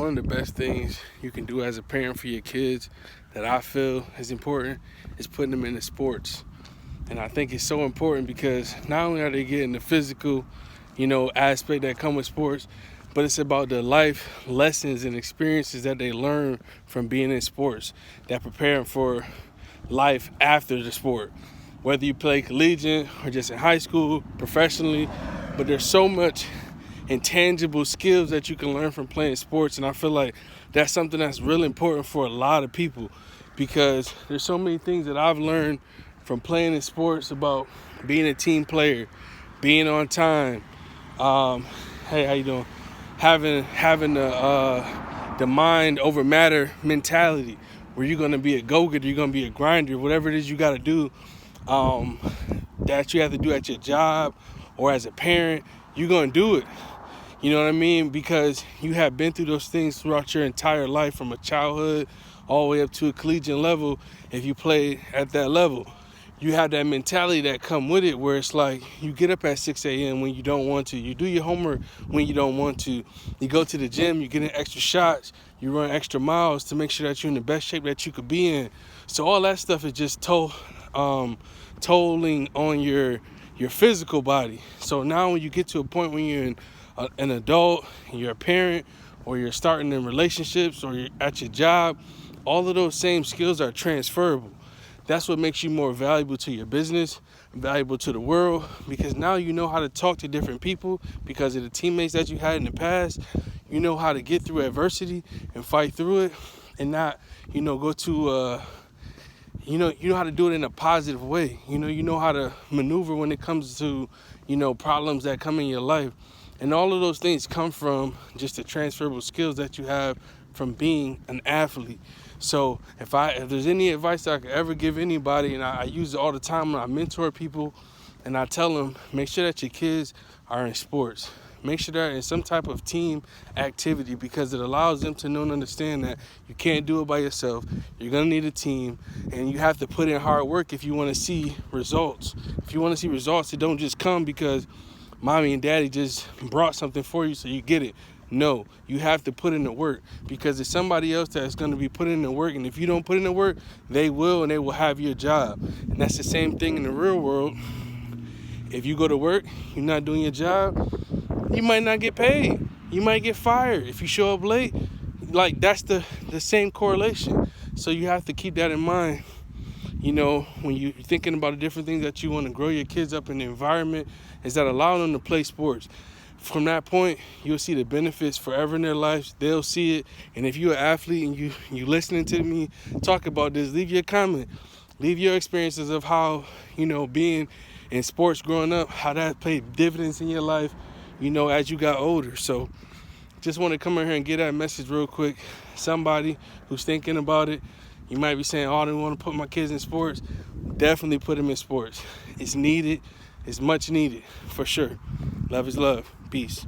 one of the best things you can do as a parent for your kids that I feel is important is putting them into sports. And I think it's so important because not only are they getting the physical, aspect that come with sports, but it's about the life lessons and experiences that they learn from being in sports that prepare them for life after the sport. Whether you play collegiate or just in high school, professionally, but there's so much intangible skills that you can learn from playing sports, and I feel like that's something that's really important for a lot of people because there's so many things that I've learned from playing in sports about being a team player, being on time, hey, how you doing? Having the mind over matter mentality, where you're gonna be a go-getter, you're gonna be a grinder, whatever it is you gotta do, that you have to do at your job or as a parent, you're gonna do it. You know what I mean? Because you have been through those things throughout your entire life, from a childhood all the way up to a collegiate level. If you play at that level, you have that mentality that come with it, where it's like you get up at 6 a.m. when you don't want to. You do your homework when you don't want to. You go to the gym, you get in extra shots, you run extra miles to make sure that you're in the best shape that you could be in. So all that stuff is just tolling on your physical body. So now when you get to a point when you're an adult, and you're a parent, or you're starting in relationships, or you're at your job, all of those same skills are transferable. That's what makes you more valuable to your business, valuable to the world, because now you know how to talk to different people because of the teammates that you had in the past. You know how to get through adversity and fight through it, and not, go to you know how to do it in a positive way. You know how to maneuver when it comes to, problems that come in your life. And all of those things come from just the transferable skills that you have from being an athlete. So if there's any advice I could ever give anybody, and I use it all the time when I mentor people, and I tell them, make sure that your kids are in sports. Make sure they're in some type of team activity, because it allows them to know and understand that you can't do it by yourself. You're going to need a team, and you have to put in hard work if you want to see results. If you want to see results, it don't just come because mommy and daddy just brought something for you so you get it. No, you have to put in the work, because it's somebody else that's going to be putting in the work. And if you don't put in the work, they will, and they will have your job. And that's the same thing in the real world. If you go to work, you're not doing your job, you might not get paid. You might get fired. If you show up late, like, that's the same correlation. So you have to keep that in mind, when you're thinking about the different things that you want to grow your kids up in the environment, is that allow them to play sports. From that point, you'll see the benefits forever in their lives. They'll see it. And if you're an athlete and you listening to me talk about this, leave your comment. Leave your experiences of how, being in sports growing up, how that paid dividends in your life, as you got older. So just want to come in here and get that message real quick. Somebody who's thinking about it, you might be saying, oh, I don't want to put my kids in sports. Definitely put them in sports. It's needed. It's much needed, for sure. Love is love. Peace.